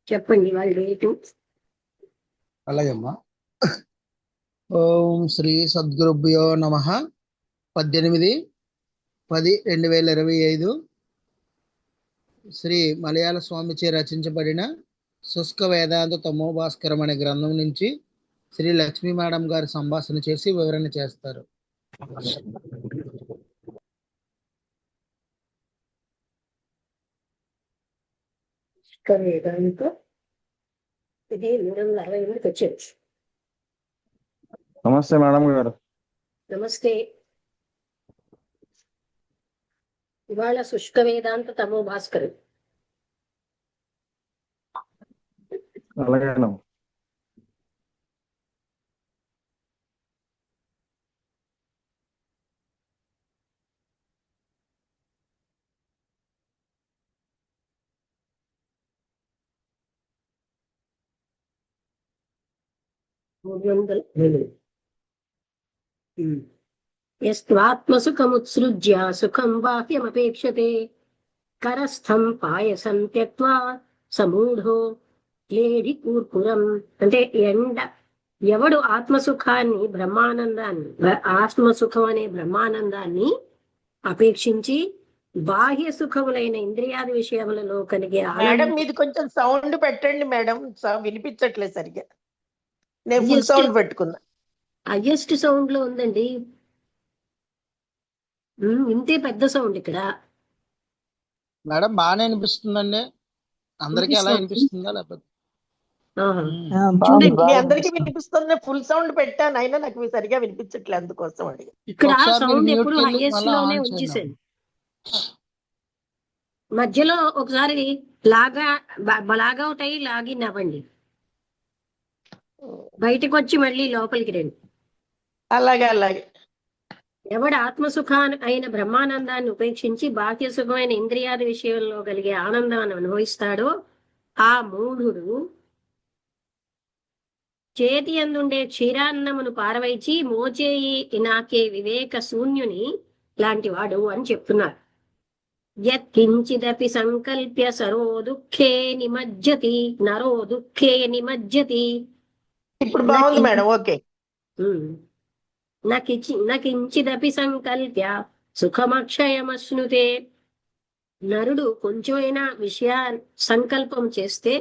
చెప్పండి వాళ్ళ డేటు. అలాగేమ్మా. ఓం శ్రీ సద్గురుభ్యో నమ. 18/10/2025 శ్రీ మలయాళ స్వామిచే రచించబడిన శుష్క వేదాంత తమోభాస్కరం అనే గ్రంథం నుంచి శ్రీ లక్ష్మీ మేడం గారు సంభాషణ చేసి వివరణ చేస్తారు. వేదాంత ఇది 368 వచ్చేది. నమస్తే మేడం గారు. నమస్తే. ఇవాళ శుష్క వేదాంత తమో భాస్కరు. అలాగే యస్త్వాత్మసుఖముత్సృజ్య సుఖం బాహ్యమపేక్షతే కరస్థం పాయసం త్యక్త్వా సమూఢో లేడి కూర్పురం. అంటే ఎవడు ఆత్మసుఖాన్ని ఆత్మసుఖం అనే బ్రహ్మానందాన్ని అపేక్షించి బాహ్య సుఖములైన ఇంద్రియాది విషయములలో కలిగే మేడం మీది కొంచెం సౌండ్ పెట్టండి మేడం, వినిపించట్లేదు సరిగా. నేను ఫుల్ సౌండ్ పెట్టుకున్నా. హైయెస్ట్ సౌండ్ లో ఉందండి. ఇంతే పెద్ద సౌండ్ ఇక్కడ. మేడం బాగానే అనిపిస్తుందండి. అందరికీ ఎలా అనిపిస్తుందా లేకపోతే? మీ అందరికి వినిపిస్తుంది. ఫుల్ సౌండ్ పెట్టాను, అయినా నాకు సరిగా వినిపించట్లేదు, అందుకోసం అడిగి. ఇక్కడ సౌండ్ ఎప్పుడు హైయెస్ట్ లోనే ఉంచేసాను. మధ్యలో ఒకసారి లాగౌట్ అయ్యి లాగిన్ అవ్వండి, బయటకు వచ్చి మళ్ళీ లోపలికి రండి. అలాగే అలాగే. ఎవడు ఆత్మసుఖాన్ని అయిన బ్రహ్మానందాన్ని ఉపేక్షించి బాహ్య సుఖమైన ఇంద్రియాది విషయంలో కలిగే ఆనందాన్ని అనుభవిస్తాడో ఆ మూఢుడు చేతి అందుండే క్షీరాన్నమును పారవైచి మోచేయి నాకే వివేక శూన్యుని లాంటి వాడు అని చెప్తున్నారు. యత్కించిదపి సంకల్ప్య సరో దుఃఖే నిమజ్జతి నరో దుఃఖే నిమజ్జతి. ఇప్పుడు బాగుంది మేడం, ఓకే. నకించిదపి సంకల్ప్య సుఖమక్షయమశ్నుతే. నరుడు కొంచెమైనా సంకల్పం చేస్తే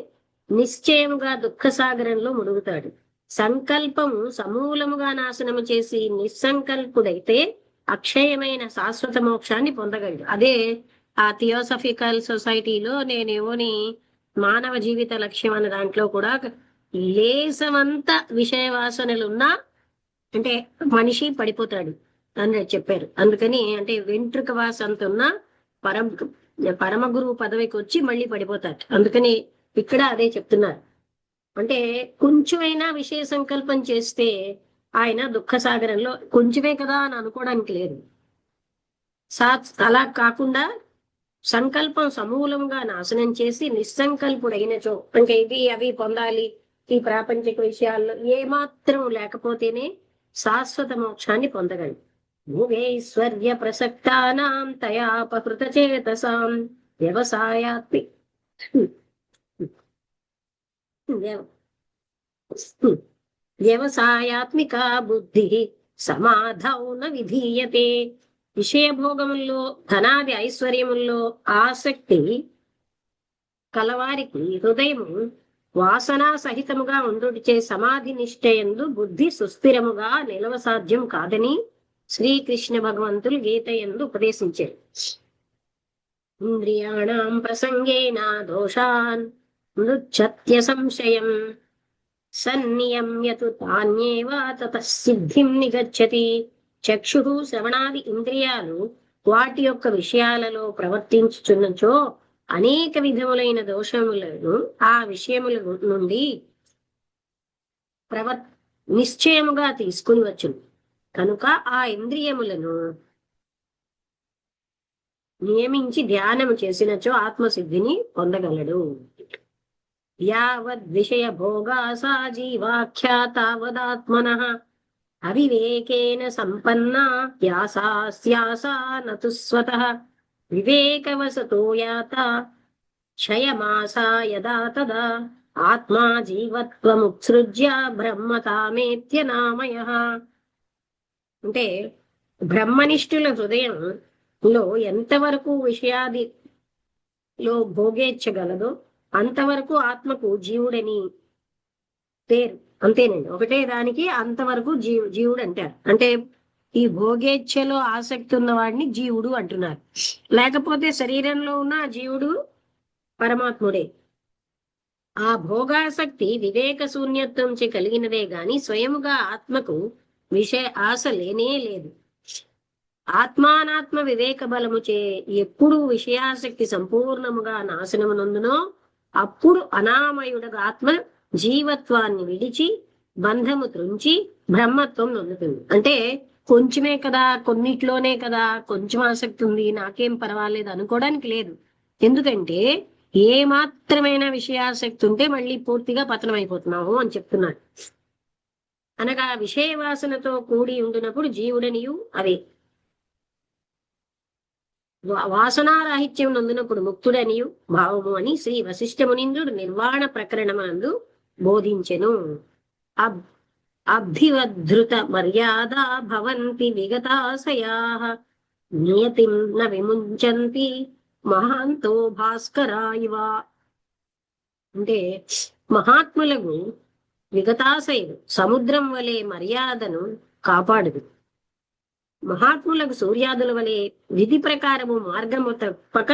నిశ్చయముగా దుఃఖసాగరంలో మునుగుతాడు. సంకల్పము సమూలముగా నాశనము చేసి నిస్సంకల్పుడైతే అక్షయమైన శాశ్వత మోక్షాన్ని పొందగలడు. అదే ఆ థియోసఫికల్ సొసైటీలో నేనేమోని మానవ జీవిత లక్ష్యం అనే దాంట్లో కూడా లేసమంత విషయ వాసనలున్నా అంటే మనిషి పడిపోతాడు అని చెప్పారు. అందుకని అంటే వెంట్రుక వాసంత ఉన్న పరమ గురువు పదవికి వచ్చి మళ్ళీ పడిపోతాడు. అందుకని ఇక్కడ అదే చెప్తున్నారు. అంటే కొంచెమైనా విషయ సంకల్పం చేస్తే ఆయన దుఃఖసాగరంలో కొంచెమే కదా అని అనుకోవడానికి లేదు. అలా కాకుండా సంకల్పం సమూలంగా నాశనం చేసి నిస్సంకల్పుడైనచో, అంటే ఇది అవి పొందాలి ఈ ప్రాపంచిక విషయాల్లో ఏమాత్రం లేకపోతేనే శాశ్వత మోక్షాన్ని పొందగలడు. భూవేశ్వర్య ప్రసక్తానాం తయాపహృత చేతసాం వ్యవసాయాత్మికా బుద్ధి సమాధౌ న విధీయతే. విషయభోగముల్లో ధనాది ఐశ్వర్యముల్లో ఆసక్తి కలవారికి హృదయము వాసనా సహితముగా ఉండుటచే సమాధి నిష్ఠయందు బుద్ధి సుస్థిరముగా నిలవ సాధ్యం కాదని శ్రీకృష్ణ భగవంతులు గీత యందు ఉపదేశించారు. ఇంద్రియాణం ప్రసంగేన దోషాన్ మృచ్ఛత్య సంశయం సన్నియమ్యతు తాన్యేవ తతః సిద్ధిం నిగచ్చతి. చక్షుః శ్రవణాది ఇంద్రియాలు వాటి యొక్క విషయాలలో ప్రవర్తించుచున్నచో అనేక విధములైన దోషములను ఆ విషయముల నుండి నిశ్చయముగా తీసుకుని వచ్చును. కనుక ఆ ఇంద్రియములను నియమించి ధ్యానము చేసినచో ఆత్మసిద్ధిని పొందగలడు. యావద్ విషయ భోగాసా జీవాఖ్యా తావదాత్మనః అవివేకేన సంపన్నా యాసాస్యాసా నతు స్వతః వివేకవసతో యాత క్షయమాసా యదా తదా ఆత్మా జీవత్వముత్సృజ్య బ్రహ్మతామేత్యనామయ. అంటే బ్రహ్మనిష్ఠుల హృదయంలో ఎంతవరకు విషయాదిలో భోగేచ్ఛగలదో అంతవరకు ఆత్మకు జీవుడని పేరు. అంతేనండి, ఒకటే దానికి అంతవరకు జీవుడు అంటారు. అంటే ఈ భోగేచ్ఛలో ఆసక్తి ఉన్న వాడిని జీవుడు అంటున్నారు. లేకపోతే శరీరంలో ఉన్న జీవుడు పరమాత్ముడే. ఆ భోగాసక్తి వివేక శూన్యత్వంచే కలిగినదే గాని స్వయముగా ఆత్మకు విషయ ఆశ లేనే లేదు. ఆత్మానాత్మ వివేక బలముచే ఎప్పుడు విషయాసక్తి సంపూర్ణముగా నాశనమునందునో అప్పుడు అనామయుడగా ఆత్మ జీవత్వాన్ని విడిచి బంధము త్రుంచి బ్రహ్మత్వం నొందుతుంది. అంటే కొంచెమే కదా, కొన్నిట్లోనే కదా కొంచెం ఆసక్తి ఉంది, నాకేం పర్వాలేదు అనుకోవడానికి లేదు. ఎందుకంటే ఏ మాత్రమైన విషయాసక్తి ఉంటే మళ్ళీ పూర్తిగా పతనం అయిపోతున్నాము అని చెప్తున్నాడు. అనగా విషయ వాసనతో కూడి ఉండినప్పుడు జీవుడనియు అదే వాసనారాహిత్యం నందునప్పుడు ముక్తుడనియు భావము అని శ్రీ వశిష్ఠ మునీంద్రుడు నిర్వాణ ప్రకరణమందు బోధించెను. అభివద్ధృత మర్యాద భవంతి విగతాశయా నియతిం న విముంచంతి మహాంతో భాస్కరాయివ. అంటే మహాత్ములకు విగతాశయుడు సముద్రం వలె మర్యాదను కాపాడుదు. మహాత్ములకు సూర్యాదుల వలె విధి ప్రకారము మార్గము తప్పక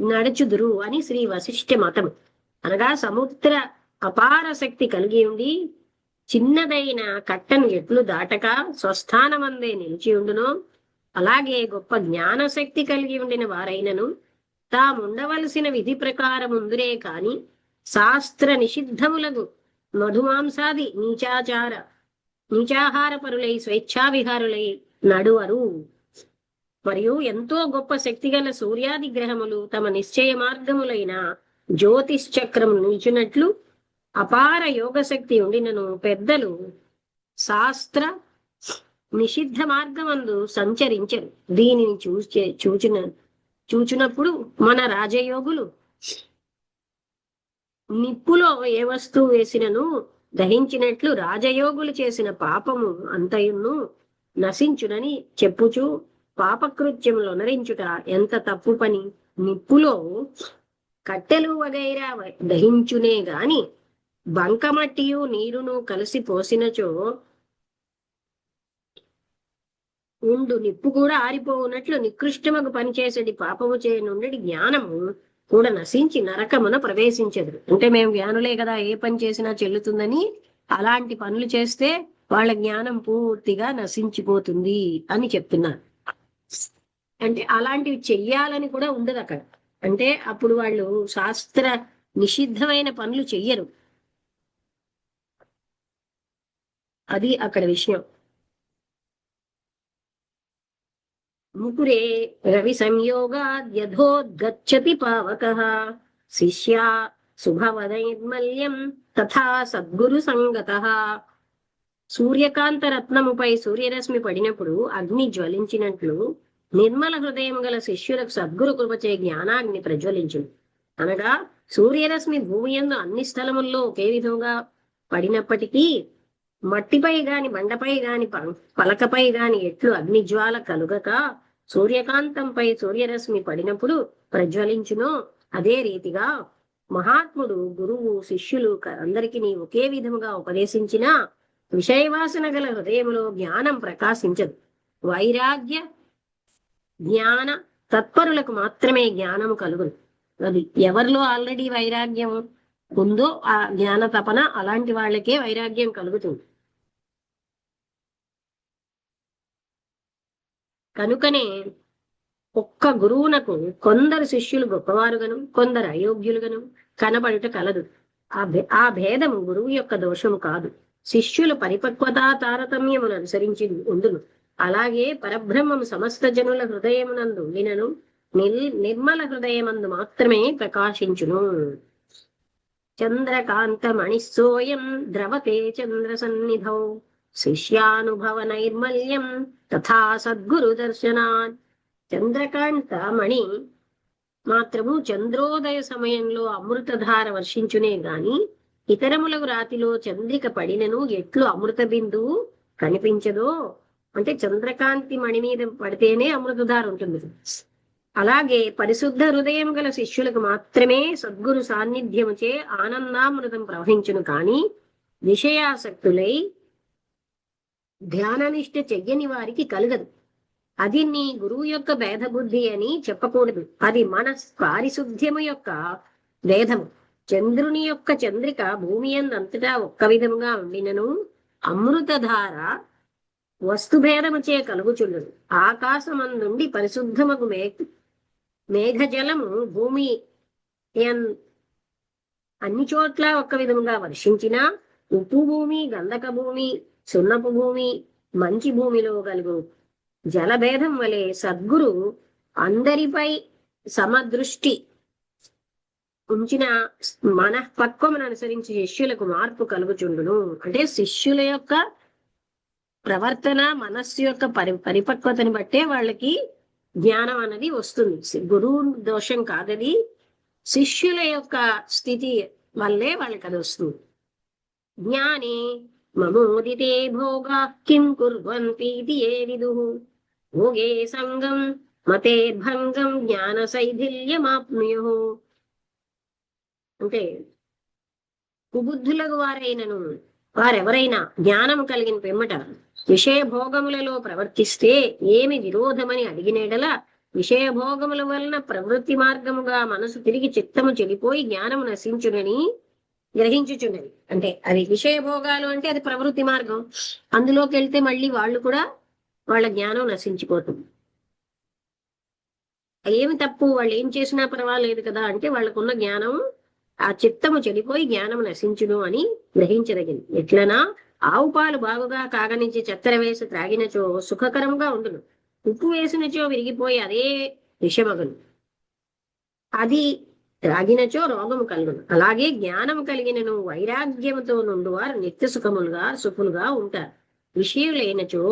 నడుచుదురు అని శ్రీ వశిష్ఠ మతం. అనగా సముద్ర అపార శక్తి కలిగి ఉండి చిన్నదైన కట్టను ఎట్లు దాటక స్వస్థానమందే నిలిచి ఉండునో అలాగే గొప్ప జ్ఞానశక్తి కలిగి ఉండిన వారైనను తాముండవలసిన విధి ప్రకారముందురే కాని శాస్త్ర నిషిద్ధములకు మధుమాంసాది నీచాహార పరులై స్వేచ్ఛావిహారులై నడువరు. మరియు ఎంతో గొప్ప శక్తిగల సూర్యాది గ్రహములు తమ నిశ్చయ మార్గములైన జ్యోతిశ్చక్రము నిల్చున్నట్లు అపార యోగశక్తి ఉండినను పెద్దలు శాస్త్ర నిషిద్ధ మార్గమందు సంచరించరు. దీనిని చూచినప్పుడు మన రాజయోగులు నిప్పులో ఏ వస్తువు వేసినను దహించినట్లు రాజయోగులు చేసిన పాపము అంతయును నశించునని చెప్పుచు పాపకృత్యములు నరించుట ఎంత తప్పు పని. నిప్పులో కట్టెలు వగైరా దహించునే గాని బంకమట్టియు నీరును కలిసి పోసినచో ఉండు నిప్పు కూడా ఆరిపోవునట్లు నికృష్టముకు పనిచేసేది పాపము చేయనుండి జ్ఞానము కూడా నశించి నరకమున ప్రవేశించదు. అంటే మేము జ్ఞానులే కదా, ఏ పని చేసినా చెల్లుతుందని అలాంటి పనులు చేస్తే వాళ్ళ జ్ఞానం పూర్తిగా నశించిపోతుంది అని చెప్తున్నారు. అంటే అలాంటివి చెయ్యాలని కూడా ఉండదు అక్కడ. అంటే అప్పుడు వాళ్ళు శాస్త్ర నిషిద్ధమైన పనులు చెయ్యరు. అది అక్కడ విషయం. ముకురే రవి సంయోగాద్యధోద్గచ్చతి పావకః శిష్యా శుభవదైర్మల్యం తథా సద్గురు సంగతః. సూర్యకాంత రత్నముపై సూర్యరశ్మి పడినప్పుడు అగ్ని జ్వలించినట్లు నిర్మల హృదయం గల శిష్యులకు సద్గురు కృపచే జ్ఞానాగ్ని ప్రజ్వలించును. అనగా సూర్యరశ్మి భూమి యందు అన్ని స్థలముల్లో ఒకే విధంగా పడినప్పటికీ మట్టిపై గాని బండపై గాని పలకపై గాని ఎట్లు అగ్నిజ్వాల కలుగక సూర్యకాంతంపై సూర్యరశ్మి పడినప్పుడు ప్రజ్వలించునో అదే రీతిగా మహాత్ముడు గురువు శిష్యులు అందరికీ ఒకే విధముగా ఉపదేశించిన విషయవాసన గల హృదయములో జ్ఞానం ప్రకాశించదు. వైరాగ్య జ్ఞాన తత్పరులకు మాత్రమే జ్ఞానము కలుగును. అది ఎవరిలో ఆల్రెడీ వైరాగ్యం ఉందో ఆ జ్ఞాన తపన అలాంటి వాళ్ళకే వైరాగ్యం కలుగుతుంది. కనుకనే ఒక్క గురువునకు కొందరు శిష్యులు గొప్పవారుగాను కొందరు అయోగ్యులుగాను కనబడుట కలదు. ఆ భేదము గురువు యొక్క దోషము కాదు, శిష్యుల పరిపక్వతా తారతమ్యమును అనుసరించి ఉండును. అలాగే పరబ్రహ్మము సమస్త జనుల హృదయమునందు ఉండినను నిర్మల హృదయమందు మాత్రమే ప్రకాశించును. చంద్రకాంత మణిస్సోయం ద్రవతే చంద్ర సన్నిధౌ శిష్యానుభవ నైర్మల్యం తథా సద్గురు దర్శనాత్. చంద్రకాంత మణి మాత్రము చంద్రోదయ సమయంలో అమృతధార వర్షించునే గాని ఇతరములకు రాతిలో చంద్రిక పడినను ఎట్లు అమృత బిందువు కనిపించదో, అంటే చంద్రకాంతి మణి మీద పడితేనే అమృతధార ఉంటుంది. అలాగే పరిశుద్ధ హృదయం గల శిష్యులకు మాత్రమే సద్గురు సాన్నిధ్యముచే ఆనందామృతం ప్రవహించును, కాని విషయాసక్తులై ధ్యాననిష్ట చెయ్యని వారికి కలగదు. అది నీ గురువు యొక్క భేద బుద్ధి అని చెప్పకూడదు. అది మన పారిశుద్ధ్యము యొక్క భేదము. చంద్రుని యొక్క చంద్రిక భూమి అంతటా ఒక్క విధముగా ఉండినను అమృతధార వస్తుభేదముచే కలుగుచుండును. ఆకాశమందుండి పరిశుద్ధమగు మేఘజలము భూమి అన్ని చోట్ల ఒక్క విధముగా వర్షించిన ఉప్పు భూమి, గంధక భూమి, సున్నపు భూమి, మంచి భూమిలో కలుగు జలభేదం వలె సద్గురు అందరిపై సమదృష్టి ఉంచిన మనఃపక్వమును అనుసరించి శిష్యులకు మార్పు కలుగుచుండును. అంటే శిష్యుల యొక్క ప్రవర్తన, మనస్సు యొక్క పరిపక్వతని బట్టే వాళ్ళకి జ్ఞానం అన్నది వస్తుంది. గురువు దోషం కాదది, శిష్యుల యొక్క స్థితి వల్లే వాళ్ళకి అది వస్తుంది. జ్ఞానే మమోదితే భోగా కిం కుర్వంతీతి ఏ విదుః భోగే సంగం మతే భంగం జ్ఞాన శైథిల్యమాప్నుయుః. అంటే కుబుద్ధులకు వారైనను వారెవరైనా జ్ఞానము కలిగిన పిమ్మట విషయ భోగములలో ప్రవర్తిస్తే ఏమి విరోధమని అడిగినేడల విషయ భోగముల వలన ప్రవృత్తి మార్గముగా మనసు తిరిగి చిత్తము చెడిపోయి జ్ఞానము నశించునని గ్రహించుచున్నది. అంటే అది విషయ భోగాలు అంటే అది ప్రవృత్తి మార్గం. అందులోకి వెళ్తే మళ్ళీ వాళ్ళు కూడా వాళ్ళ జ్ఞానం నశించిపోతుంది. ఏమి తప్పు, వాళ్ళు ఏం చేసినా పర్వాలేదు కదా అంటే వాళ్ళకున్న జ్ఞానం ఆ చిత్తము చెడిపోయి జ్ఞానం నశించును అని గ్రహించదగింది. ఎట్లనా ఆవు పాలు బాగుగా కాగనించి చక్కెర వేసి త్రాగినచో సుఖకరంగా ఉండును, ఉప్పు వేసినచో విరిగిపోయి అదే విషమగును, అది త్రాగినచో రోగము కలుగును. అలాగే జ్ఞానము కలిగినను వైరాగ్యముతో నుండి వారు నిత్య సుఖులుగా ఉంటారు. విషయులైనచో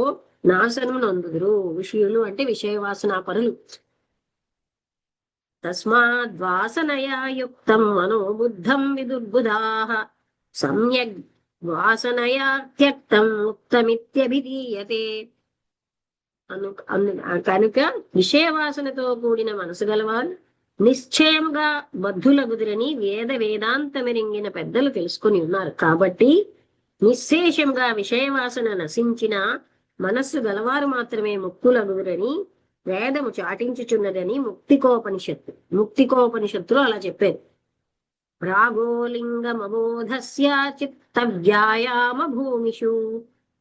నాశనము నొందుదురు. విషయులు అంటే విషయవాసనా పరులు. తస్మాద్వాసనయా యుక్తం మనోబుద్ధం విదుర్బుధాః సమ్యగ్ వాసనయా త్యక్తం ముక్తమిత్యభిధీయతే. కనుక విషయవాసనతో కూడిన మనసు గలవారు నిశ్చయముగా బద్ధులగుదురని వేదాంతమెరింగిన పెద్దలు తెలుసుకుని ఉన్నారు. కాబట్టి నిశ్శేషంగా విషయవాసన నశించిన మనస్సు గలవారు మాత్రమే ముక్తులగుదురని వేదము చాటించుచున్నదని ముక్తికోపనిషత్తులో అలా చెప్పారు. రాగోలింగమబోధస్య చిత్త వ్యాయామ భూమిషు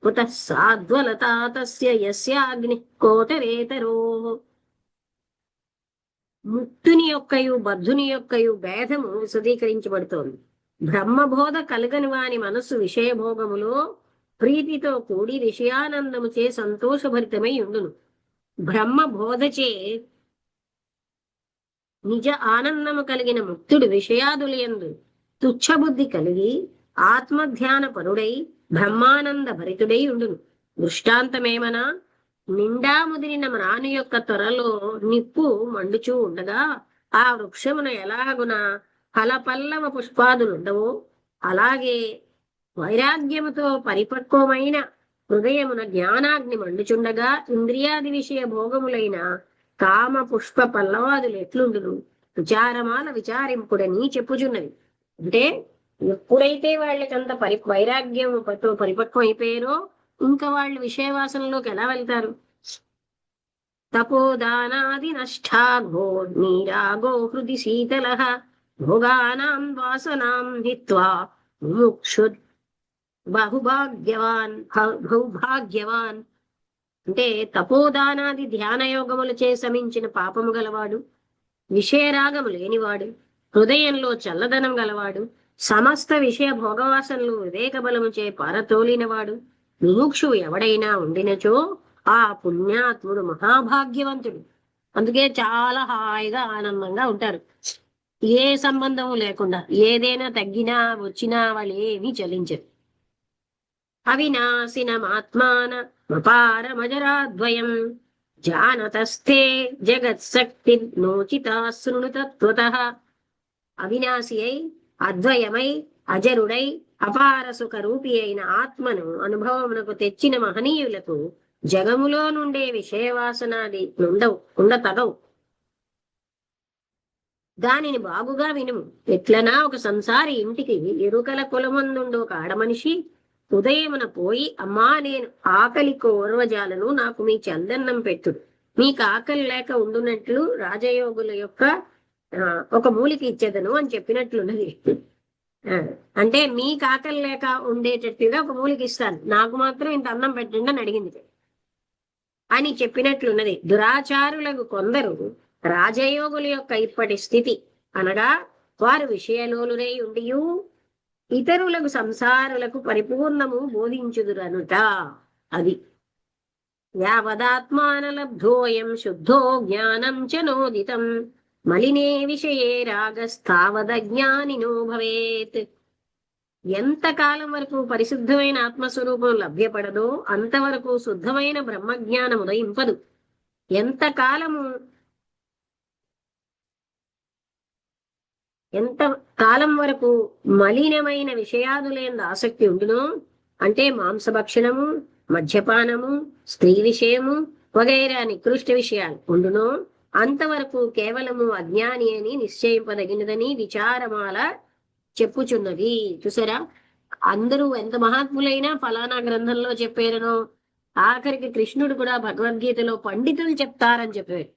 కుతః సాధ్వలతా తస్య యస్యాగ్ని కోటరేతరో. ముక్తుని యొక్కయు బద్ధుని యొక్కయు భేదము విశదీకరించబడుతోంది. బ్రహ్మబోధ కలగని వాని మనస్సు విషయభోగములో ప్రీతితో కూడి విషయానందముచే సంతోషభరితమై ఉండును. బ్రహ్మబోధచే నిజ ఆనందము కలిగిన ముక్తుడు విషయాదులయందు తుచ్చబుద్ధి కలిగి ఆత్మధ్యాన పరుడై బ్రహ్మానంద భరితుడై ఉండును. దృష్టాంతమేమనా, నిండా ముదిరిన మ్రాను యొక్క త్వరలో నిప్పు మండుచూ ఉండగా ఆ వృక్షమున ఎలాగున ఫలపల్లవ పుష్పాదులుండవో అలాగే వైరాగ్యముతో పరిపక్వమైన హృదయమున జ్ఞానాగ్ని మండుచుండగా ఇంద్రియాది విషయ భోగములైన కామ పుష్ప పల్లవాదులు ఎట్లుండును విచారమాల విచారింపుడని చెప్పుచున్నది. అంటే ఎప్పుడైతే వాళ్ళకంత వైరాగ్యంతో పరిపక్వం అయిపోయారో ఇంకా వాళ్ళు విషయవాసనలోకి ఎలా వెళ్తారు? తపోదానాది నష్టాఘో నీరాగో హృది శీతల భోగానాం వాసనాం హిత్వా ముముక్షు బహుభాగ్యవాన్. అంటే తపోదానాది ధ్యానయోగములచే శమించిన పాపము గలవాడు, విషయరాగము లేనివాడు, హృదయంలో చల్లదనం గలవాడు, సమస్త విషయ భోగవాసనలు వివేక బలముచే పారతోలినవాడు ముముక్షువు ఎవడైనా ఉండినచో ఆ పుణ్యాత్ముడు మహాభాగ్యవంతుడు. అందుకే చాలా హాయిగా ఆనందంగా ఉంటారు. ఏ సంబంధం లేకుండా ఏదైనా తగ్గినా వచ్చినా వాళ్ళు ఏమీ చలించరు. అవినాశినమాత్మాన మపారమజరాద్వయం జానతస్థే జగత్శక్తి నోచితా శృణుత త్వతః. అవినాశి అయి అద్వయమై అజరుడై అపార సుఖ రూపి అయిన ఆత్మను అనుభవమునకు తెచ్చిన మహనీయులకు జగములో నుండే విషయవాసనాది ఉండతగవు. దానిని బాగుగా వినుము. ఎట్లనా ఒక సంసారి ఇంటికి ఎరుకల కులమందుండు ఒక ఆడమనిషి ఉదయమున పోయి, అమ్మా నేను ఆకలి కోరవజాలను, నాకు మీ చందన్నం పెట్టుడు, మీకు ఆకలి లేక ఉండునట్లు రాజయోగుల యొక్క ఒక మూలికి ఇచ్చేదను అని చెప్పినట్లున్నది. అంటే మీకు ఆకలి లేక ఉండేటట్టుగా ఒక మూలికి ఇస్తాను, నాకు మాత్రం ఇంత అన్నం పెట్టండి అని అడిగింది అని చెప్పినట్లున్నది. దురాచారులకు కొందరు రాజయోగుల యొక్క ఇప్పటి స్థితి అనగా వారు విషయలోలురై ఉండియు ఇతరులకు సంసారులకు పరిపూర్ణము బోధించుదురనుట. అది యావదాత్మానలబ్ధోయం శుద్ధో జ్ఞానం చ నోదితం మలినే విషయే రాగస్థావదజ్ఞానినో భవేత్. ఎంతకాలం వరకు పరిశుద్ధమైన ఆత్మస్వరూపం లభ్యపడదో అంతవరకు శుద్ధమైన బ్రహ్మజ్ఞానం ఉదయింపదు. ఎంత కాలం వరకు మలినమైన విషయాదులేందు ఆసక్తి ఉండునో, అంటే మాంసభక్షణము, మద్యపానము, స్త్రీ విషయము వగైరా నికృష్ట విషయాలు ఉండునో, అంతవరకు కేవలము అజ్ఞాని అని నిశ్చయింపదగినదని విచారమాల చెప్పుచున్నది. చూసారా, అందరూ ఎంత మహాత్ములైనా ఫలానా గ్రంథంలో చెప్పారనో, ఆఖరికి కృష్ణుడు కూడా భగవద్గీతలో పండితులు చెప్తారని చెప్పారు.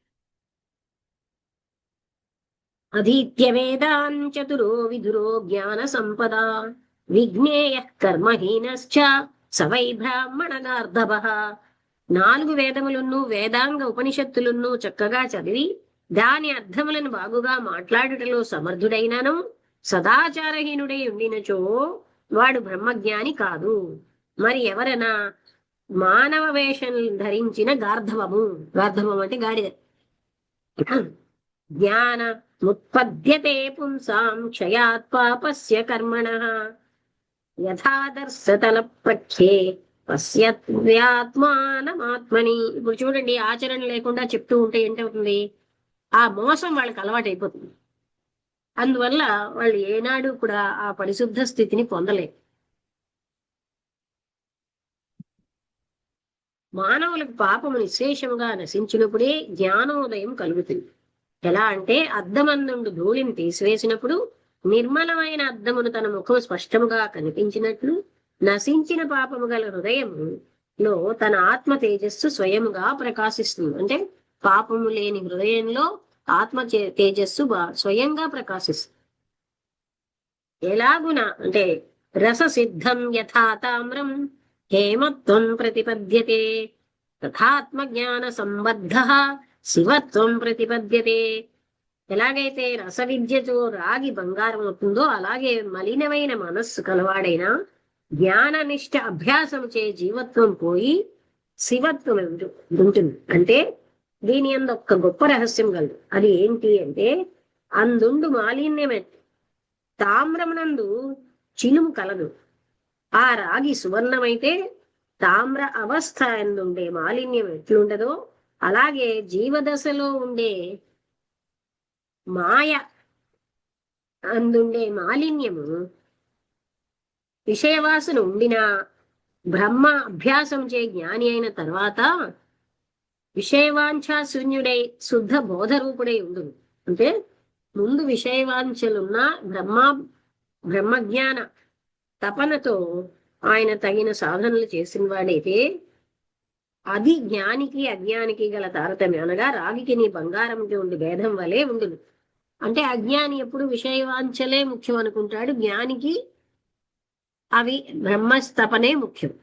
అధీత్య వేదాన్ చతురో విధురో జ్ఞాన సంపద విజ్ఞేయ కర్మహీనశ్చ సవై బ్రాహ్మణగార్ధవః. 4 వేదములను వేదాంగ ఉపనిషత్తులను చక్కగా చదివి దాని అర్థములను బాగుగా మాట్లాడుటలో సమర్థుడైనను సదాచారహీనుడై ఉండినచో వాడు బ్రహ్మజ్ఞాని కాదు. మరి ఎవరన్నా మానవ వేషం ధరించిన గార్ధవం అంటే గాడిద జ్ఞాన ముత్పద్యతే పుంసాం క్షయాత్ పాపస్య కర్మణః యథాదర్శతల ప్రఖ్యే పశ్యత్వ్యాత్మానమాత్మని. ఇప్పుడు చూడండి, ఆచరణ లేకుండా చెప్తూ ఉంటే ఏంటవుతుంది, ఆ మోసం వాళ్ళకి అలవాటు అయిపోతుంది. అందువల్ల వాళ్ళు ఏనాడు కూడా ఆ పరిశుద్ధ స్థితిని పొందలేరు. మానవులకు పాపము నిశ్శేషముగా నశించినప్పుడే జ్ఞానోదయం కలుగుతుంది. ఎలా అంటే అద్దమందుండు ధూళిని తీసివేసినప్పుడు నిర్మలమైన అద్దమును తన ముఖం స్పష్టముగా కనిపించినట్లు నశించిన పాపము గల హృదయంలో తన ఆత్మ తేజస్సు స్వయముగా ప్రకాశిస్తుంది. అంటే పాపము లేని హృదయంలో ఆత్మ తేజస్సు స్వయంగా ప్రకాశిస్తుంది. ఎలాగున అంటే రససిద్ధం యథా తామ్రం హేమత్వం ప్రతిపద్యతే తథాత్మ జ్ఞాన సంబద్ధ శివత్వం ప్రతిపద్యతే. ఎలాగైతే రస విద్యతో రాగి బంగారం అవుతుందో అలాగే మలినమైన మనస్సు కలవాడైన జ్ఞాననిష్ట అభ్యాసం చే జీవత్వం పోయి శివత్వం ఉంటుంది. అంటే దీని అందు ఒక్క గొప్ప రహస్యం కలదు. అది ఏంటి అంటే అందుండు మాలిన్యమే. తామ్రమునందు చిలుము కలదు. ఆ రాగి సువర్ణమైతే తామ్ర అవస్థ ఎందుండే మాలిన్యం ఎట్లుండదో అలాగే జీవదశలో ఉండే మాయ అందుండే మాలిన్యము విషయవాసన ఉండినా బ్రహ్మ అభ్యాసం చే జ్ఞాని అయిన తర్వాత విషయవాంఛా శూన్యుడై శుద్ధ బోధరూపుడై ఉండును. అంటే ముందు విషయవాంఛలున్న బ్రహ్మజ్ఞాన తపనతో ఆయన తగిన సాధనలు చేసిన వాడైతే అది జ్ఞానికి అజ్ఞానికి గల తారతమ్యం. అనగా రాగికి నీ బంగారంకి ఉండి భేదం వలె ఉండును. అంటే అజ్ఞాని ఎప్పుడు విషయవాంఛలే ముఖ్యం అనుకుంటాడు, జ్ఞానికి అవి బ్రహ్మస్తపనే ముఖ్యం.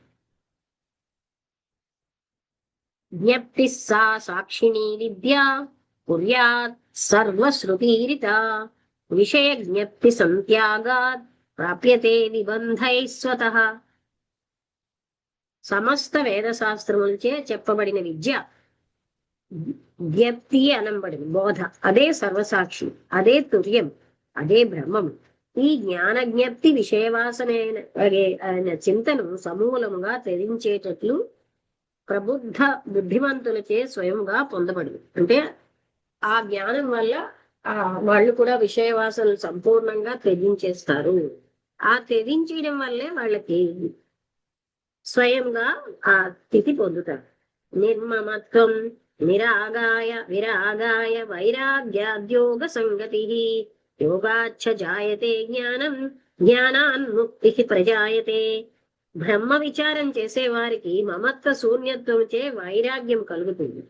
జ్ఞప్తి సా సాక్షిణీ విద్య కుర్యాత్ సర్వశ్రుతీరిత విషయ జ్ఞప్తి సంత్యాగాత్ ప్రాప్యతే నిబంధై స్వతః. సమస్త వేద శాస్త్రములచే చెప్పబడిన విద్య జ్ఞప్తి అనంబడిన బోధ, అదే సర్వసాక్షి, అదే తుర్యం, అదే బ్రహ్మం. ఈ జ్ఞాన జ్ఞప్తి విషయవాసన చింతను సమూలముగా తెరించేటట్లు ప్రబుద్ధ బుద్ధిమంతులచే స్వయంగా పొందబడింది. అంటే ఆ జ్ఞానం వల్ల వాళ్ళు కూడా విషయ వాసనలు సంపూర్ణంగా త్యజించేస్తారు. ఆ త్యజించడం వల్లే వాళ్ళకి స్వయంగా ఆ స్థితి పొందుతారు. నిర్మమత్వం విరాగాయ వైరాగ్యాద్యోగ సంగతి యోగాచ్చ జాయతే జ్ఞానం జ్ఞానాన్ముక్తి ప్రజాయతే. బ్రహ్మ విచారం చేసే వారికి మమత్వ శూన్యత్వంచే వైరాగ్యం కలుగుతుంది.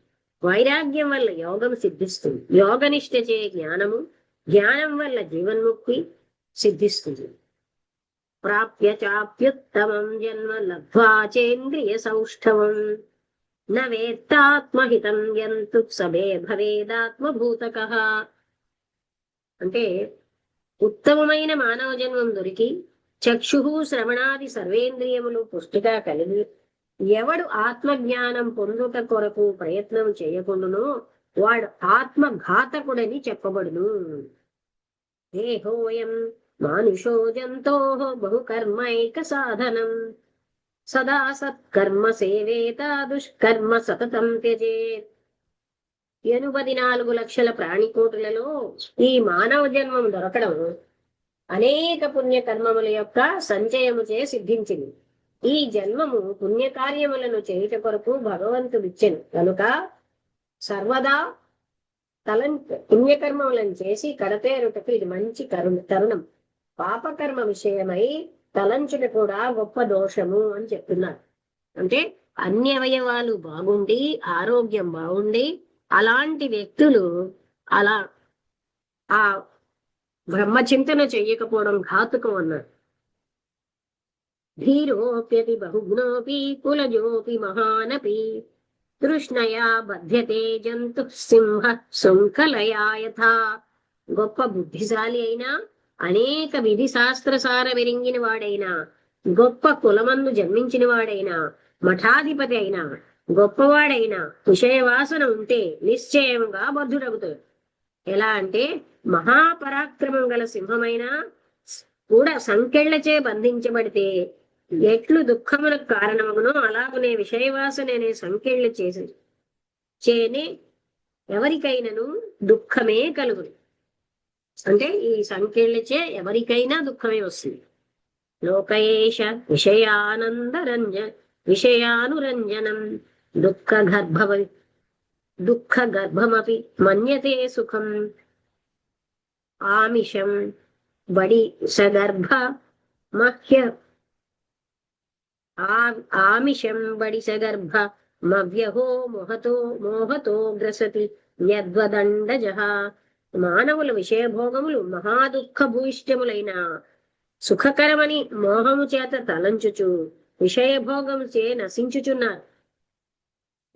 వైరాగ్యం వల్ల యోగం సిద్ధిస్తుంది. యోగనిష్టచే జ్ఞానము, జ్ఞానం వల్ల జీవన్ముక్తి సిద్ధిస్తుంది. ప్రాప్య చాప్యుత్తమం జన్మ లబ్ధ్వా చేంద్రియ సౌష్ఠవం న వేత్తాత్మహితం యంతు సబే భవేదాత్మభూతకః. అంటే ఉత్తమమైన మానవ జన్మం దొరికి చక్షు శ్రవణాది సర్వేంద్రియములు పుష్టిగా కలిగి ఎవడు ఆత్మజ్ఞానం పొందుట కొరకు ప్రయత్నం చేయకుండానో వాడు ఆత్మఘాతకుడని చెప్పబడును. దేహోయం మానుషో జంతో బహుకర్మైక సాధనం సదా సత్కర్మ సేవేత దుష్కర్మ సతతం త్యజేత్. 84 లక్షల ప్రాణికోటులలో ఈ మానవ జన్మం దొరకడం అనేక పుణ్యకర్మముల యొక్క సంచయముచే సిద్ధించింది. ఈ జన్మము పుణ్యకార్యములను చేయుట కొరకు భగవంతుడిచ్చెను కనుక సర్వదా పుణ్యకర్మములను చేసి కడతేరుటకు ఇది మంచి తరుణం. పాపకర్మ విషయమై తలంచుట కూడా గొప్ప దోషము అని చెప్తున్నారు. అంటే అన్ని అవయవాలు బాగుండి ఆరోగ్యం బాగుండి అలాంటి వ్యక్తులు అలా ఆ బ్రహ్మచింతన చెయ్యకపోవడం ఘాతుకం అన్నారు. ధీరోప్యతి బహుగుణోపి కులజోపి మహానపి తృష్ణయా బధ్యతే జంతు సింహ శృంఖలయా యథా. గొప్ప బుద్ధిశాలి అయినా, అనేక విధి శాస్త్రసార విరింగిన వాడైనా, గొప్ప కులమందు జన్మించిన వాడైనా, మఠాధిపతి అయినా, గొప్పవాడైనా విషయవాసన ఉంటే నిశ్చయంగా బద్ధుడవుతాడు. ఎలా అంటే మహాపరాక్రమం గల సింహమైనా కూడా సంకెళ్లచే బంధించబడితే ఎట్లు దుఃఖమునకు కారణమగునో అలాగనే విషయవాసన అనే సంకెళ్ల చేనే ఎవరికైనాను దుఃఖమే కలుగును. అంటే ఈ సంకెళ్లచే ఎవరికైనా దుఃఖమే వస్తుంది. లోకయేష విషయానురంజనం దుఃఖ గర్భమపి మన్యతే సుఖం ఆమిషం బడి సగర్భ మహ్య ఆమిషం బడి సగర్భ మవ్యహో మోహతో గ్రసతి యద్వదండజః. మానవుల విషయభోగములు మహాదుఃఖ భూయిష్టములైన సుఖకరమని మోహము చేత తలంచుచు విషయభోగము చే నశించుచున్నారు.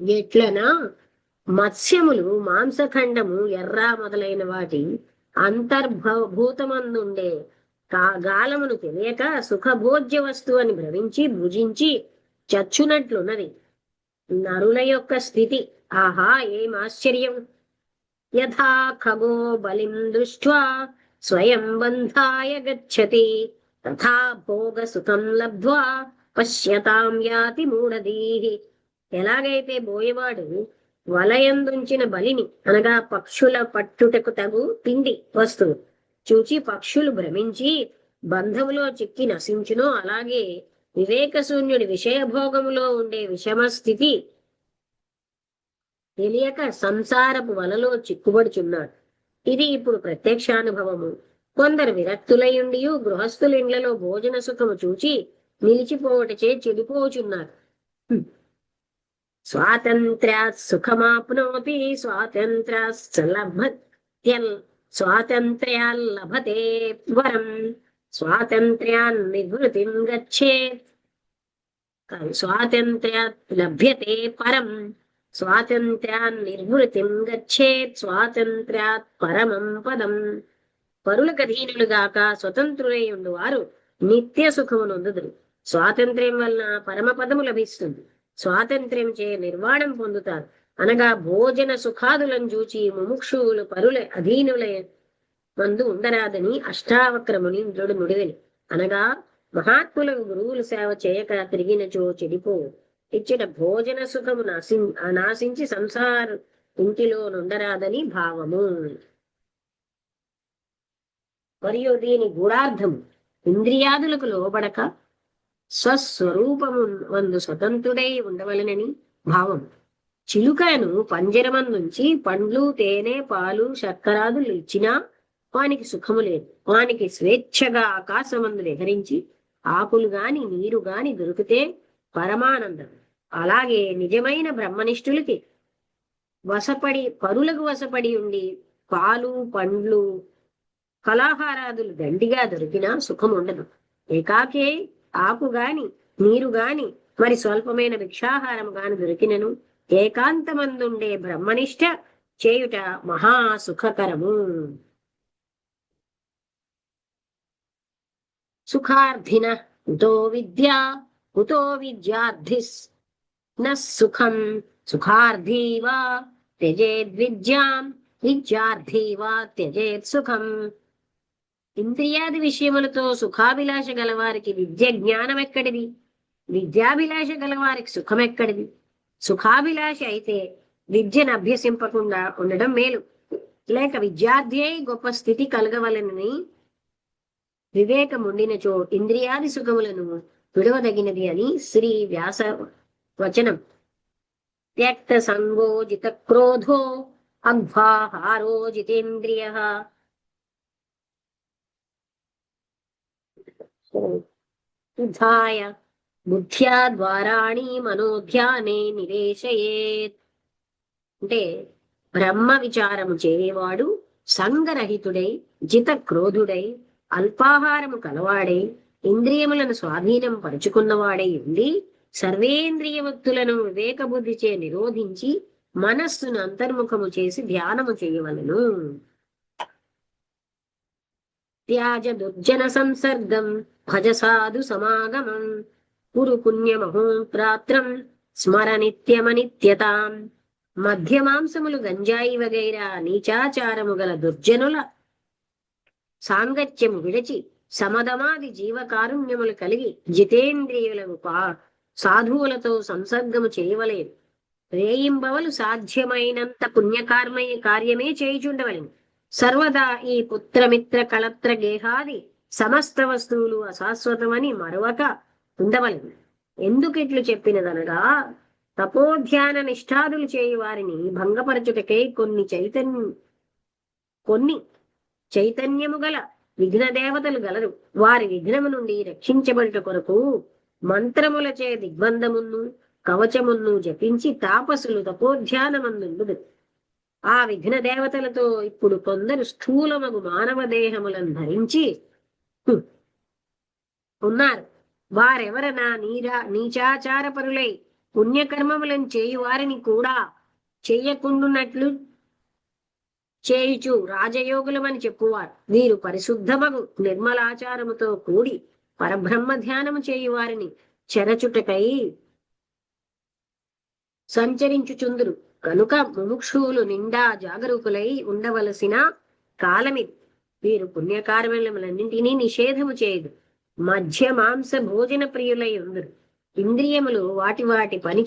ఎట్లనా మత్స్యములు మాంసఖండము ఎర్ర మొదలైన వాటి అంతర్భూతమందుండే గాలమును తెలియక సుఖభోజ్య వస్తువు అని భ్రమించి భుజించి చచ్చునట్లున్నది నరుల యొక్క స్థితి. ఆహా ఏం ఆశ్చర్యం! యథా ఖగో బలిం దృష్ట్వా స్వయం బంధాయ గచ్చతి తథా భోగ సుఖం లబ్ధ్వా పశ్యతాం యాతి మూఢధీః. ఎలాగైతే బోయవాడు వలయందుంచిన బలిని అనగా పక్షుల పట్టుటకు తగు తిండి వస్తువు చూచి పక్షులు భ్రమించి బంధములో చిక్కి నశించునో అలాగే వివేకశూన్యుడి విషయభోగములో ఉండే విషమ స్థితి తెలియక సంసారపు వలలో చిక్కుబడుచున్నాడు. ఇది ఇప్పుడు ప్రత్యక్షానుభవము. కొందరు విరక్తులయుండి గృహస్థుల ఇండ్లలో భోజన సుఖము చూచి నిలిచిపోవటచే చెడిపోచున్నారు. స్వాతంత్ర్యాత్ సుఖమాప్నోతి స్వాతంత్ర్యాల్లభతే వరం స్వాతంత్ర్యాన్ నివృత్తిం గచ్చేత్. స్వాతంత్ర్యాత్ లభ్యతే పరం స్వాతంత్ర్యాన్ నిర్వృతిం గచ్చేత్ స్వాతంత్ర్యాత్ పరమం పదం. పరులకు అధీనులుగాక స్వతంత్రులై ఉండు వారు నిత్య సుఖమునొందుదురు. స్వాతంత్ర్యం వలన పరమపదము లభిస్తుంది. స్వాతంత్ర్యం చే నిర్వాణం పొందుతారు. అనగా భోజన సుఖాదులను చూచి ముముక్షువులు పరుల అధీనుల మందు ఉండరాదని అష్టావక్రముని ఇంద్రుడు నుడివెను. అనగా మహాత్ములకు గురువులు సేవ చేయక తిరిగినచో చెడిపో ఇచ్చిన భోజన సుఖము నాశించి సంసార ఇంటిలో నుండరాదని భావము. మరియు దీని గూఢార్థము ఇంద్రియాదులకు లోబడక స్వస్వరూపము వందు స్వతంత్రుడై ఉండవలనని భావం. చిలుకను పంజరమందుంచి పండ్లు, తేనె, పాలు, శర్కరాదులు ఇచ్చినా వానికి సుఖము లేదు. వానికి స్వేచ్ఛగా ఆకాశమందు విహరించి ఆకులు గాని నీరు గాని దొరికితే పరమానందం. అలాగే నిజమైన బ్రహ్మనిష్ఠులకి పరులకు వశపడి ఉండి పాలు, పండ్లు, ఫలాహారాదులు దండిగా దొరికినా సుఖం ఉండదు. ఏకాకే ఆకు గాని నీరు గాని మరి స్వల్పమైన భిక్షాహారం గాని దొరికినను ఏకాంతమందుండే బ్రహ్మనిష్ట చేయుట మహా సుఖకరము. సుఖార్థిన కుతో విద్యా కుతో విద్యార్థిస్ న సుఖం సుఖార్థీ వా త్యజేద్ విద్యాం విద్యార్థీ వా త్యజేత్ సుఖం. ఇంద్రియాది విషయములతో సుఖాభిలాష గలవారికి విద్య జ్ఞానం ఎక్కడిది? విద్యాభిలాష గలవారికి సుఖం ఎక్కడిది? సుఖాభిలాష అయితే విద్యను అభ్యసింపకుండా ఉండడం మేలు. లేక విద్యార్థి అయి గొప్ప స్థితి కలగవలనని వివేకముండినచో ఇంద్రియాది సుఖములను విడవదగినది అని శ్రీ వ్యాస వచనం. త్యక్త సంగో జిత క్రోధో అగ్వాహారో జితేంద్రియ ఉద్ధాయ బుద్ధ్యా ద్వారాణి మనోధ్యానే నివేశయేత్. అంటే బ్రహ్మ విచారము చేయవాడు సంగరహితుడై జిత క్రోధుడై అల్పాహారము కలవాడై ఇంద్రియములను స్వాధీనం పరుచుకున్నవాడై ఉండి సర్వేంద్రియ వృత్తులను వివేక బుద్ధిచే నిరోధించి మనస్సును అంతర్ముఖము చేసి ధ్యానము చేయవలను. త్యాజ దుర్జన సంసర్గం భజ సాధు సమాగమం కురు పుణ్యమహోత్రాత్రం స్మర నిత్యమనిత్యతాం. మధ్యమాంసములు గంజాయి వగైరా నీచాచారము గల దుర్జనుల సాంగత్యము విడచి సమదమాది జీవకారుణ్యములు కలిగి జితేంద్రియులకు సాధువులతో సంసర్గము చేయవలేదు. రేయింబవలు సాధ్యమైనంత కార్యమే చేయుచుండవలెను. సర్వదా ఈ పుత్రమిత్ర కళత్ర గేహాది సమస్త వస్తువులు అశాశ్వతమని మరొక ఉండవలను. ఎందుకిట్లు చెప్పినదనగా తపోధ్యాన నిష్ఠాదులు చేయు వారిని భంగపరచుటకై కొన్ని చైతన్యము గల విఘ్న దేవతలు గలరు. వారి విఘ్నము నుండి రక్షించబడుట కొరకు మంత్రములచే దిగ్బంధమును కవచమును జపించి తాపసులు తపోధ్యానమందుండు. ఆ విఘ్న దేవతలతో ఇప్పుడు కొందరు స్థూలమగు మానవ దేహములను ధరించి ఉన్నారు. వారెవరనా నీచాచార పరులై పుణ్యకర్మములను చేయు వారిని కూడా చెయ్యకుండునట్లు చేయుచు రాజయోగులమని చెప్పువారు. వీరు పరిశుద్ధమగు నిర్మలాచారముతో కూడి పరబ్రహ్మ ధ్యానము చేయు వారిని చెరచుటకై సంచరించుచుందురు. కనుక ముముక్షువులు నిండా జాగరూకులై ఉండవలసిన కాలమిది. వీరు పుణ్యకార్యములన్నింటినీ నిషేధము చేయదు. మధ్య మాంస భోజన ప్రియులై ఉందరు. ఇంద్రియములు వాటి వాటి పని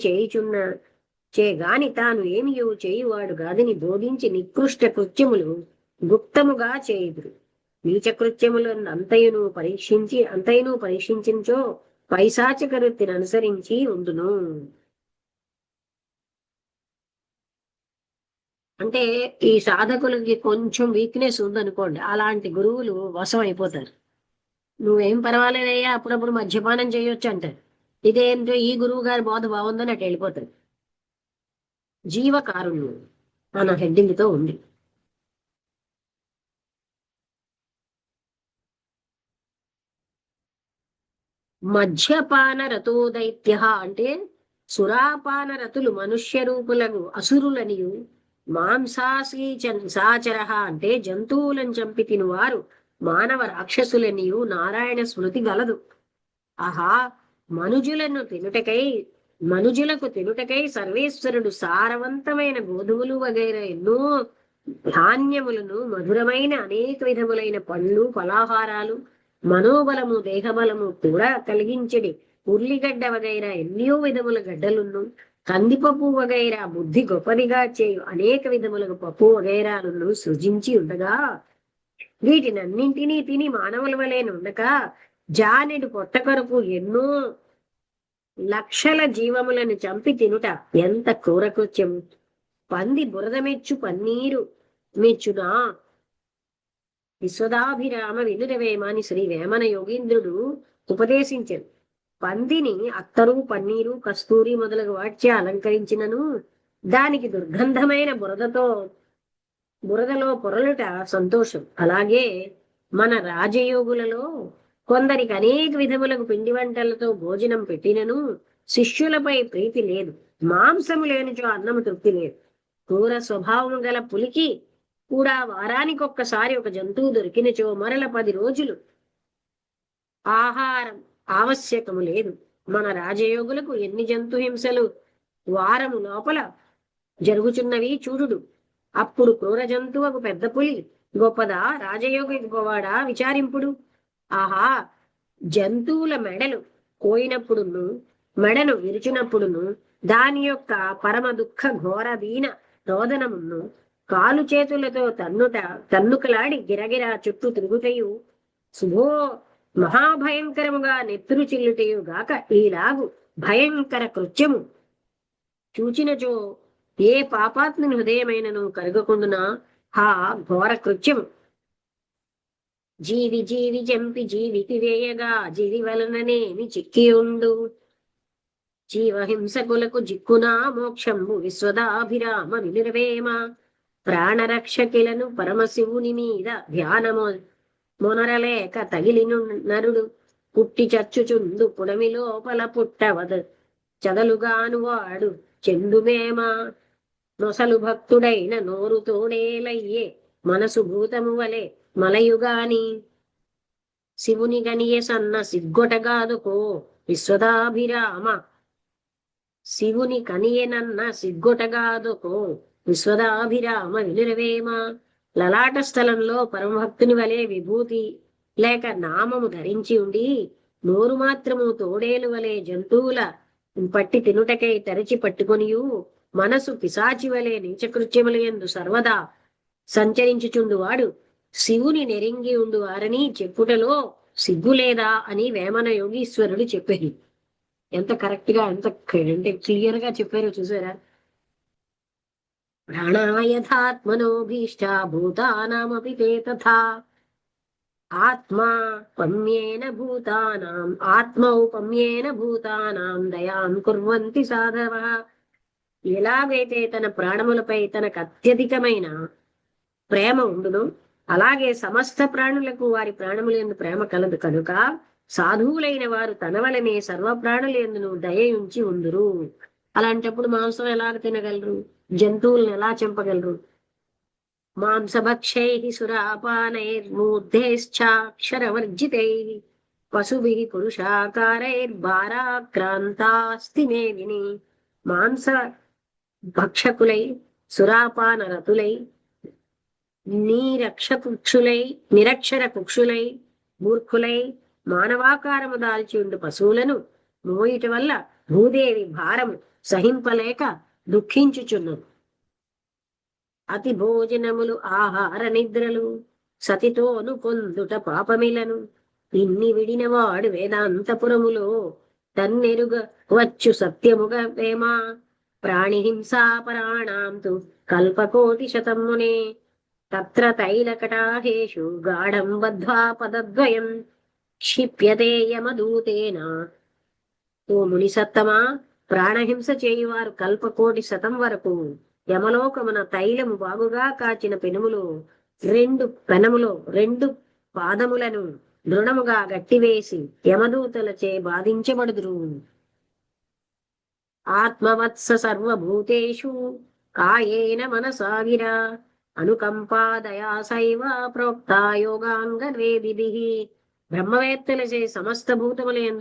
చేగాని తాను ఏమియో చేయువాడు కాదని బోధించి నికృష్ట కృత్యములు గుప్తముగా చేయుదురు. నీచ కృత్యములను అంతయును పరీక్షించినచో పైశాచిక వృత్తిని అనుసరించి ఉండును. అంటే ఈ సాధకులకి కొంచెం వీక్నెస్ ఉందనుకోండి, అలాంటి గురువులు వశం అయిపోతారు. నువ్వేం పర్వాలేదయ్యా, అప్పుడప్పుడు మద్యపానం చేయొచ్చు అంటారు. ఇదేంటో ఈ గురువు గారి బోధ బాగుందని అటు వెళ్ళిపోతారు. జీవకారుణ్యం మన హెడ్డింగ్ తో ఉంది. మద్యపాన రతోదైత్య అంటే సురాపాన రతులు మనుష్య రూపులకు అసురులనియు, మాంసాసీచాచర అంటే జంతువులను చంపి తినువారు మానవ రాక్షసులనియు నారాయణ స్మృతి గలదు. ఆహా, మనుజులకు తినుటకై సర్వేశ్వరుడు సారవంతమైన గోధుమలు వగైరా ఎన్నో ధాన్యములను, మధురమైన అనేక విధములైన పండ్లు, ఫలాహారాలు, మనోబలము, దేహబలము కూడా కలిగించడి ఉర్లిగడ్డ వగైరా ఎన్నో విధముల గడ్డలున్ను, కందిపప్పు వగైరా బుద్ధి గొప్పదిగా చేయు అనేక విధములకు పప్పు వగైరాలను సృజించి ఉండగా, వీటినన్నింటినీ తిని మానవుల వలె నుండక జానెడు పొట్ట కొరకు ఎన్నో లక్షల జీవములను చంపి తినుట ఎంత క్రూరకృత్యము. పంది బురద మెచ్చు పన్నీరు మెచ్చునా. విశ్వదాభిరామ వినురవేమ అని శ్రీ వేమన యోగీంద్రుడు ఉపదేశించారు. పందిని అత్తరు, పన్నీరు, కస్తూరి మొదలగు వాట్చే అలంకరించినను దానికి దుర్గంధమైన బురదలో పొరలుట సంతోషం. అలాగే మన రాజయోగులలో కొందరికి అనేక విధములకు పిండి వంటలతో భోజనం పెట్టినను శిష్యులపై ప్రీతి లేదు. మాంసము లేనిచో అన్నము తృప్తి లేదు. క్రూర స్వభావము గల పులికి కూడా వారానికొక్కసారి ఒక జంతువు దొరికినచో మరల 10 రోజులు ఆహారం ఆవశ్యకము లేదు. మన రాజయోగులకు ఎన్ని జంతు హింసలు వారము లోపల జరుగుచున్నవి చూడుడు. అప్పుడు క్రూర జంతువుకు పెద్ద పులి గొప్పదా, రాజయోగి గొప్పవాడా విచారింపుడు. ఆహా, జంతువుల మెడలు కోయినప్పుడును మెడను విరిచినప్పుడును దాని యొక్క పరమ దుఃఖ ఘోర దీన రోదనమును కాలు చేతులతో తన్నుకలాడి గిరగిరా చుట్టూ తిరుగుటయు శుభో మహాభయంకరముగా నెత్తురు చిల్లుటయు గాక ఈలాగు భయంకర కృత్యము చూచినచో ఏ పాపాత్ముని హృదయమైనను కరగకుండునా. హా ఘోర కృత్యము. జీవి జీవి చంపి జీవికి వేయగా జీవి వలననేమి చిక్కియుండు. జీవహింసకులకు జిక్కునా మోక్షంబు విశ్వదాభిరామ వినురవేమ. ప్రాణరక్షకిలను పరమశివుని మీద ధ్యానము మొనరలేక తగిలిను నరుడు పుట్టి చచ్చుచుందు పుడమి లోపల పుట్టవద చదలుగాను వాడు చెందుమేమ. నొసలు భక్తుడైన నోరు తోడేలయ్యే మనసు భూతము వలె మలయుగాని. శివుని గనియ సన్న సిగ్గొటగాదుకో విశ్వదాభిరామ. శివుని కనియనన్న సిగ్గొటగాదుకో విశ్వదాభిరామ వినురవేమ. లలాట స్థలంలో పరమభక్తుని వలె విభూతి లేక నామము ధరించి ఉండి నోరు మాత్రము తోడేలు వలె జంతువుల పట్టి తినుటకై తెరచి పట్టుకొనియు మనసు పిశాచి వలె నీచకృత్యముల యందు సర్వదా సంచరించుచుండువాడు శివుని నెరింగి ఉండువారని చెప్పుటలో సిగ్గులేదా అని వేమన యోగీశ్వరుడు చెప్పారు. ఎంత కరెక్ట్ గా ఎంత అంటే క్లియర్ గా చెప్పారో చూసారా. ప్రాణాయథాత్మనోభీష్ట భూతానామపి తే తథా ఆత్మా పమ్యేన భూతానాం ఆత్మౌపమ్యేన భూతానాం దయాం కుర్వంతి సాధవః. ఎలాగైతే తన ప్రాణములపై తనకు అత్యధికమైన ప్రేమ ఉండును అలాగే సమస్త ప్రాణులకు వారి ప్రాణములందు ప్రేమ కలదు కనుక సాధువులైన వారు తన వలనే సర్వ ప్రాణులందును దయయుంచి ఉందురు. అలాంటప్పుడు మాంసం ఎలాగ తినగలరు, జంతువులను ఎలా చంపగలరు? మాంసభక్షై సురాపానైర్మూర్ధేశ్చాక్షరవర్జితై పశుభిః పురుషాకారైర్భారాక్రాంతాస్తి మేదిని. మాంస భక్షకులై సురాపాన రతులై నిరక్షర కుక్షులై మూర్ఖులై మానవాకారము దాల్చి ఉండు పశువులను మోయిట వల్ల భూదేవి భారము సహింపలేక దుఃఖించుచున్నది. అతి భోజనములు ఆహార నిద్రలు సతితోను పొందుట పాపమిలను. ఇన్ని విడినవాడు వేదాంతపురములో తన్నెరుగ వచ్చు సత్యముగ వేమా. ప్రాణిహింసాపరాణాం తు కల్పకోటి శతమునే తత్ర తైలకటాహేషు గాఢం బద్ధ్వా పదద్వయం క్షిప్యతే యమదూతేన. ఓ ముని సత్తమా, ప్రాణహింస చేయువారు కల్పకోటి శతం వరకు యమలోకమున తైలము బాగుగా కాచిన పెనములో రెండు పాదములను దృఢముగా గట్టివేసి యమదూతలచే బాధించబడుదురు. ఆత్మవత్స సర్వభూతేషు కాయేన మనసాగిరా అనుకంపాదయా సైవ ప్రోక్తా యోగాంగ వేదిభిః. బ్రహ్మవేత్తలచే సమస్త భూతముల యందు